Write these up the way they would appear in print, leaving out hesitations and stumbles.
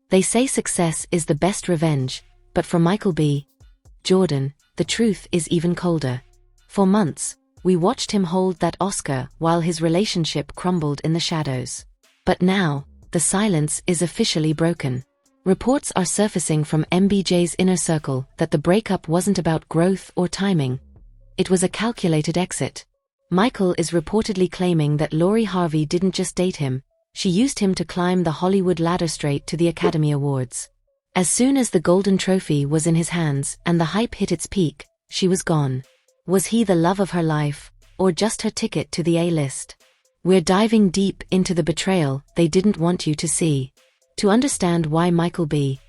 They say success is the best revenge, but for Michael B. Jordan, the truth is even colder. For months, we watched him hold that Oscar while his relationship crumbled in the shadows. But now, the silence is officially broken. Reports are surfacing from MBJ's inner circle that the breakup wasn't about growth or timing. It was a calculated exit. Michael is reportedly claiming that Lori Harvey didn't just date him, she used him to climb the Hollywood ladder straight to the Academy Awards. As soon as the Golden Trophy was in his hands and the hype hit its peak, she was gone. Was he the love of her life, or just her ticket to the A-list? We're diving deep into the betrayal they didn't want you to see. To understand why Michael B.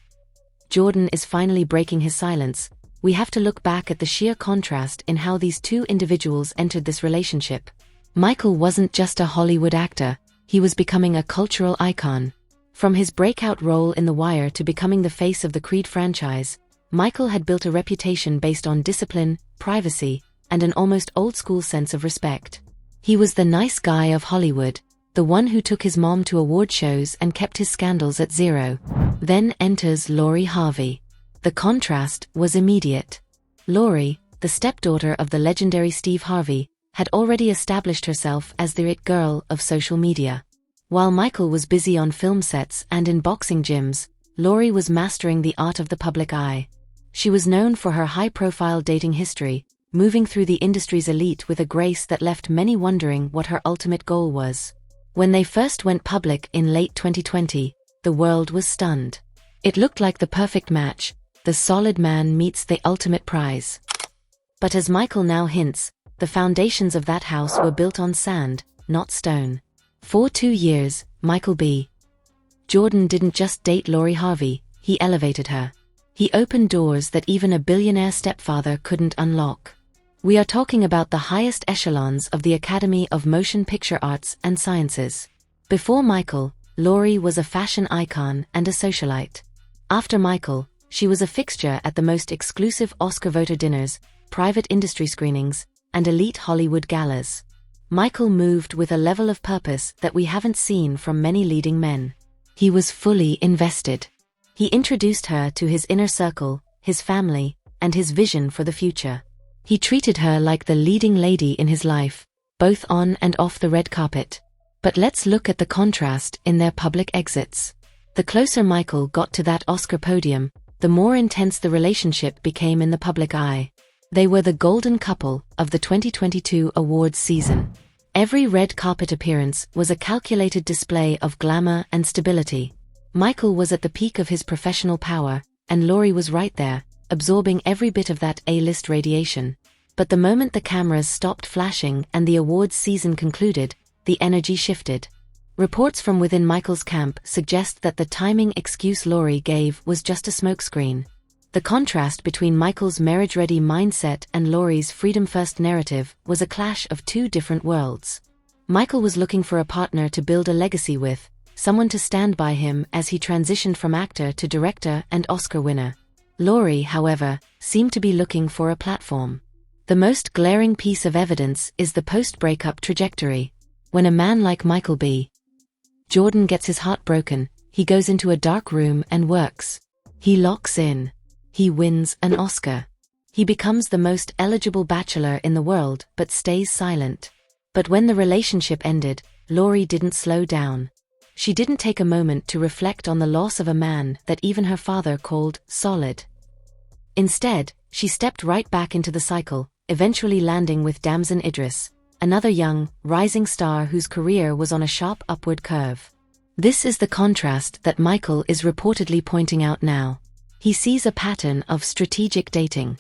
Jordan is finally breaking his silence, we have to look back at the sheer contrast in how these two individuals entered this relationship. Michael wasn't just a Hollywood actor, he was becoming a cultural icon. From his breakout role in The Wire to becoming the face of the Creed franchise, Michael had built a reputation based on discipline, privacy, and an almost old-school sense of respect. He was the nice guy of Hollywood, the one who took his mom to award shows and kept his scandals at zero. Then enters Lori Harvey. The contrast was immediate. Lori, the stepdaughter of the legendary Steve Harvey, had already established herself as the it girl of social media. While Michael was busy on film sets and in boxing gyms, Lori was mastering the art of the public eye. She was known for her high-profile dating history, moving through the industry's elite with a grace that left many wondering what her ultimate goal was. When they first went public in late 2020, the world was stunned. It looked like the perfect match, the solid man meets the ultimate prize. But as Michael now hints, the foundations of that house were built on sand, not stone. For 2 years, Michael B. Jordan didn't just date Lori Harvey, he elevated her. He opened doors that even a billionaire stepfather couldn't unlock. We are talking about the highest echelons of the Academy of Motion Picture Arts and Sciences. Before Michael, Lori was a fashion icon and a socialite. After Michael, she was a fixture at the most exclusive Oscar voter dinners, private industry screenings, and elite Hollywood galas. Michael moved with a level of purpose that we haven't seen from many leading men. He was fully invested. He introduced her to his inner circle, his family, and his vision for the future. He treated her like the leading lady in his life, both on and off the red carpet. But let's look at the contrast in their public exits. The closer Michael got to that Oscar podium, the more intense the relationship became in the public eye. They were the golden couple of the 2022 awards season. Every red carpet appearance was a calculated display of glamour and stability. Michael was at the peak of his professional power, and Lori was right there, absorbing every bit of that A-list radiation. But the moment the cameras stopped flashing and the awards season concluded, the energy shifted. Reports from within Michael's camp suggest that the timing excuse Lori gave was just a smokescreen. The contrast between Michael's marriage-ready mindset and Lori's freedom-first narrative was a clash of two different worlds. Michael was looking for a partner to build a legacy with, someone to stand by him as he transitioned from actor to director and Oscar winner. Lori, however, seemed to be looking for a platform. The most glaring piece of evidence is the post-breakup trajectory. When a man like Michael B. Jordan gets his heart broken, he goes into a dark room and works. He locks in. He wins an Oscar. He becomes the most eligible bachelor in the world but stays silent. But when the relationship ended, Lori didn't slow down. She didn't take a moment to reflect on the loss of a man that even her father called solid. Instead, she stepped right back into the cycle, eventually landing with Damson Idris, another young, rising star whose career was on a sharp upward curve. This is the contrast that Michael is reportedly pointing out now. He sees a pattern of strategic dating.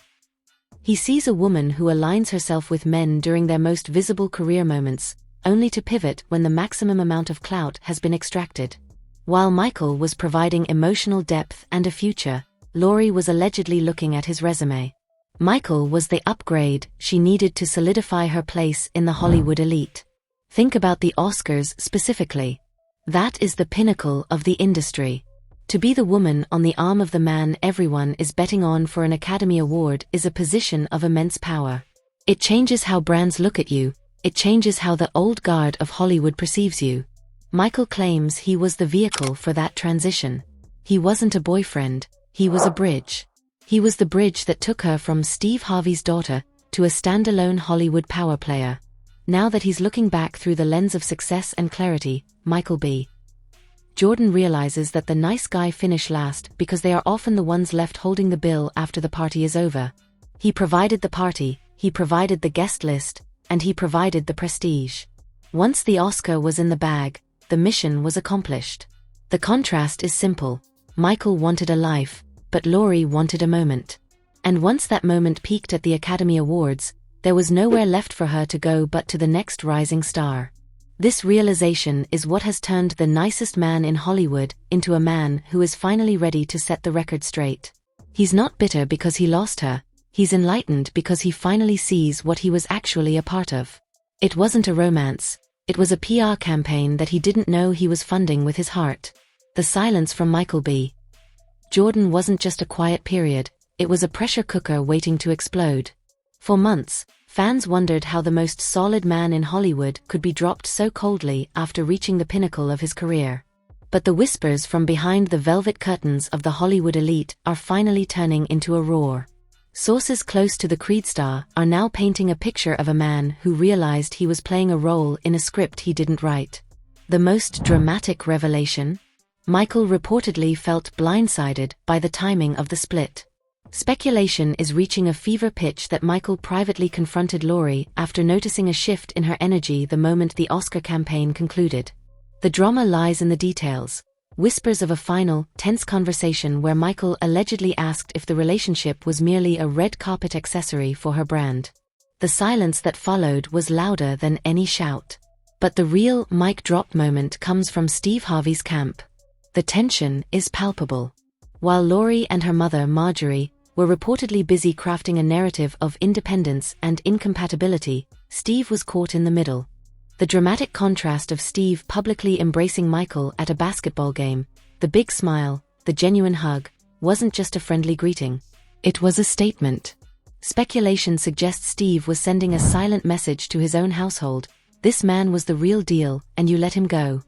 He sees a woman who aligns herself with men during their most visible career moments, only to pivot when the maximum amount of clout has been extracted. While Michael was providing emotional depth and a future, Lori was allegedly looking at his resume. Michael was the upgrade she needed to solidify her place in the Hollywood elite. Think about the Oscars specifically. That is the pinnacle of the industry. To be the woman on the arm of the man everyone is betting on for an Academy Award is a position of immense power. It changes how brands look at you, it changes how the old guard of Hollywood perceives you. Michael claims he was the vehicle for that transition. He wasn't a boyfriend, he was a bridge. He was the bridge that took her from Steve Harvey's daughter to a standalone Hollywood power player. Now that he's looking back through the lens of success and clarity, Michael B. Jordan realizes that the nice guy finish last because they are often the ones left holding the bill after the party is over. He provided the party, he provided the guest list, and he provided the prestige. Once the Oscar was in the bag, the mission was accomplished. The contrast is simple. Michael wanted a life, but Laurie wanted a moment. And once that moment peaked at the Academy Awards, there was nowhere left for her to go but to the next rising star. This realization is what has turned the nicest man in Hollywood into a man who is finally ready to set the record straight. He's not bitter because he lost her, he's enlightened because he finally sees what he was actually a part of. It wasn't a romance, it was a PR campaign that he didn't know he was funding with his heart. The silence from Michael B. Jordan wasn't just a quiet period, it was a pressure cooker waiting to explode. For months, fans wondered how the most solid man in Hollywood could be dropped so coldly after reaching the pinnacle of his career. But the whispers from behind the velvet curtains of the Hollywood elite are finally turning into a roar. Sources close to the Creed star are now painting a picture of a man who realized he was playing a role in a script he didn't write. The most dramatic revelation? Michael reportedly felt blindsided by the timing of the split. Speculation is reaching a fever pitch that Michael privately confronted Laurie after noticing a shift in her energy the moment the Oscar campaign concluded. The drama lies in the details. Whispers of a final, tense conversation where Michael allegedly asked if the relationship was merely a red carpet accessory for her brand. The silence that followed was louder than any shout. But the real mic drop moment comes from Steve Harvey's camp. The tension is palpable. While Laurie and her mother, Marjorie, were reportedly busy crafting a narrative of independence and incompatibility, Steve was caught in the middle. The dramatic contrast of Steve publicly embracing Michael at a basketball game, the big smile, the genuine hug, wasn't just a friendly greeting. It was a statement. Speculation suggests Steve was sending a silent message to his own household: this man was the real deal, and you let him go.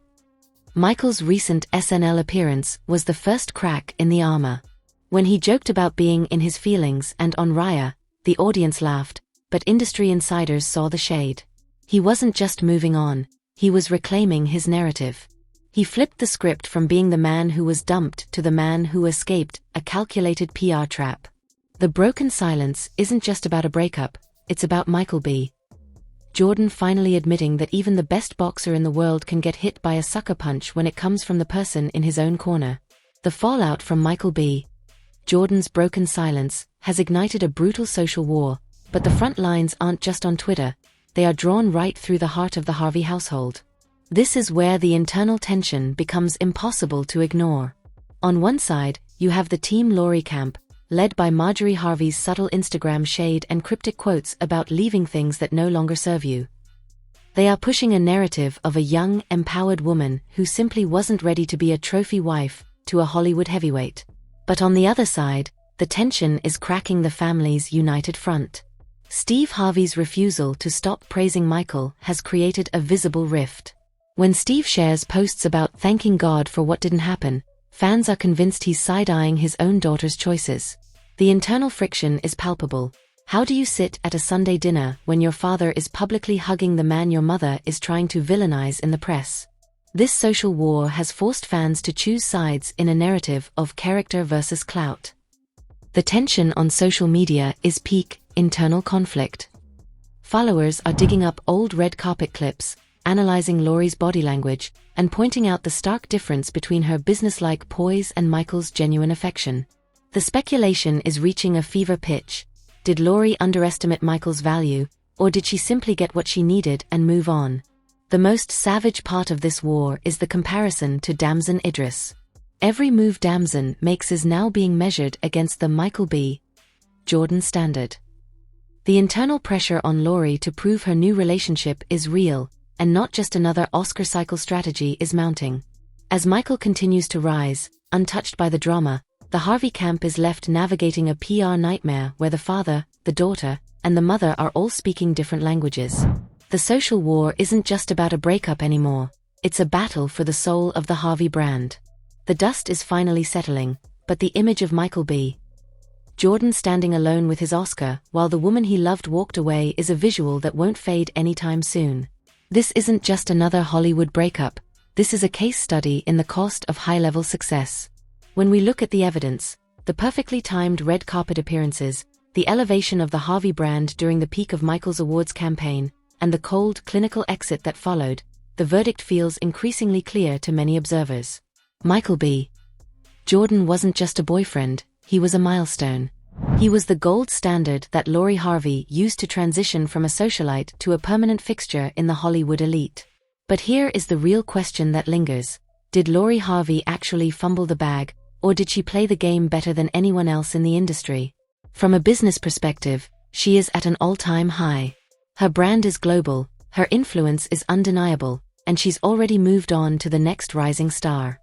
Michael's recent SNL appearance was the first crack in the armor. When he joked about being in his feelings and on Raya, the audience laughed, but industry insiders saw the shade. He wasn't just moving on, he was reclaiming his narrative. He flipped the script from being the man who was dumped to the man who escaped, a calculated PR trap. The broken silence isn't just about a breakup, it's about Michael B. Jordan finally admitting that even the best boxer in the world can get hit by a sucker punch when it comes from the person in his own corner. The fallout from Michael B. Jordan's broken silence has ignited a brutal social war, but the front lines aren't just on Twitter, they are drawn right through the heart of the Harvey household. This is where the internal tension becomes impossible to ignore. On one side, you have the Team Laurie camp, led by Marjorie Harvey's subtle Instagram shade and cryptic quotes about leaving things that no longer serve you. They are pushing a narrative of a young, empowered woman who simply wasn't ready to be a trophy wife to a Hollywood heavyweight. But on the other side, the tension is cracking the family's united front. Steve Harvey's refusal to stop praising Michael has created a visible rift. When Steve shares posts about thanking God for what didn't happen, fans are convinced he's side-eyeing his own daughter's choices. The internal friction is palpable. How do you sit at a Sunday dinner when your father is publicly hugging the man your mother is trying to villainize in the press? This social war has forced fans to choose sides in a narrative of character versus clout. The tension on social media is peak internal conflict. Followers are digging up old red carpet clips, analyzing Laurie's body language, and pointing out the stark difference between her businesslike poise and Michael's genuine affection. The speculation is reaching a fever pitch. Did Laurie underestimate Michael's value, or did she simply get what she needed and move on? The most savage part of this war is the comparison to Damson Idris. Every move Damson makes is now being measured against the Michael B. Jordan standard. The internal pressure on Laurie to prove her new relationship is real, and not just another Oscar cycle strategy is mounting. As Michael continues to rise, untouched by the drama, the Harvey camp is left navigating a PR nightmare where the father, the daughter, and the mother are all speaking different languages. The social war isn't just about a breakup anymore, it's a battle for the soul of the Harvey brand. The dust is finally settling, but the image of Michael B. Jordan standing alone with his Oscar while the woman he loved walked away is a visual that won't fade anytime soon. This isn't just another Hollywood breakup, this is a case study in the cost of high-level success. When we look at the evidence, the perfectly timed red carpet appearances, the elevation of the Harvey brand during the peak of Michael's awards campaign, and the cold, clinical exit that followed, the verdict feels increasingly clear to many observers. Michael B. Jordan wasn't just a boyfriend, he was a milestone. He was the gold standard that Lori Harvey used to transition from a socialite to a permanent fixture in the Hollywood elite. But here is the real question that lingers. Did Lori Harvey actually fumble the bag, or did she play the game better than anyone else in the industry? From a business perspective, she is at an all-time high. Her brand is global, her influence is undeniable, and she's already moved on to the next rising star.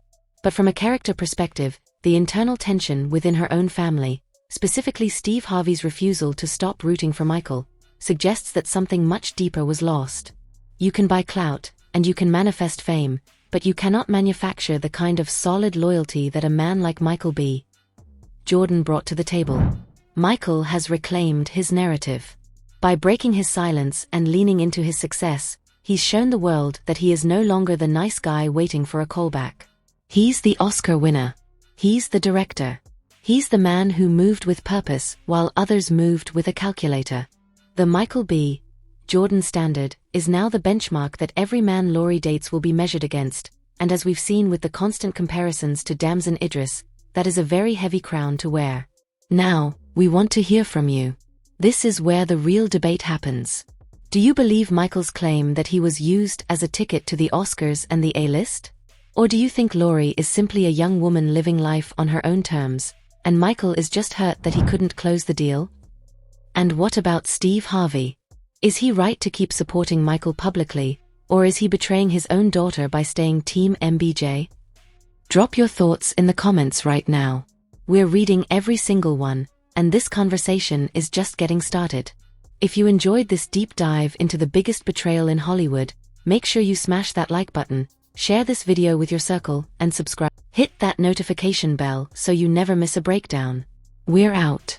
But from a character perspective, the internal tension within her own family, specifically Steve Harvey's refusal to stop rooting for Michael, suggests that something much deeper was lost. You can buy clout, and you can manifest fame, but you cannot manufacture the kind of solid loyalty that a man like Michael B. Jordan brought to the table. Michael has reclaimed his narrative. By breaking his silence and leaning into his success, he's shown the world that he is no longer the nice guy waiting for a callback. He's the Oscar winner. He's the director. He's the man who moved with purpose while others moved with a calculator. The Michael B. Jordan standard is now the benchmark that every man Lori dates will be measured against, and as we've seen with the constant comparisons to Damson Idris, that is a very heavy crown to wear. Now, we want to hear from you. This is where the real debate happens. Do you believe Michael's claim that he was used as a ticket to the Oscars and the A-list? Or do you think Lori is simply a young woman living life on her own terms, and Michael is just hurt that he couldn't close the deal? And what about Steve Harvey? Is he right to keep supporting Michael publicly, or is he betraying his own daughter by staying Team MBJ? Drop your thoughts in the comments right now. We're reading every single one, and this conversation is just getting started. If you enjoyed this deep dive into the biggest betrayal in Hollywood, make sure you smash that like button, share this video with your circle, and subscribe. Hit that notification bell so you never miss a breakdown. We're out.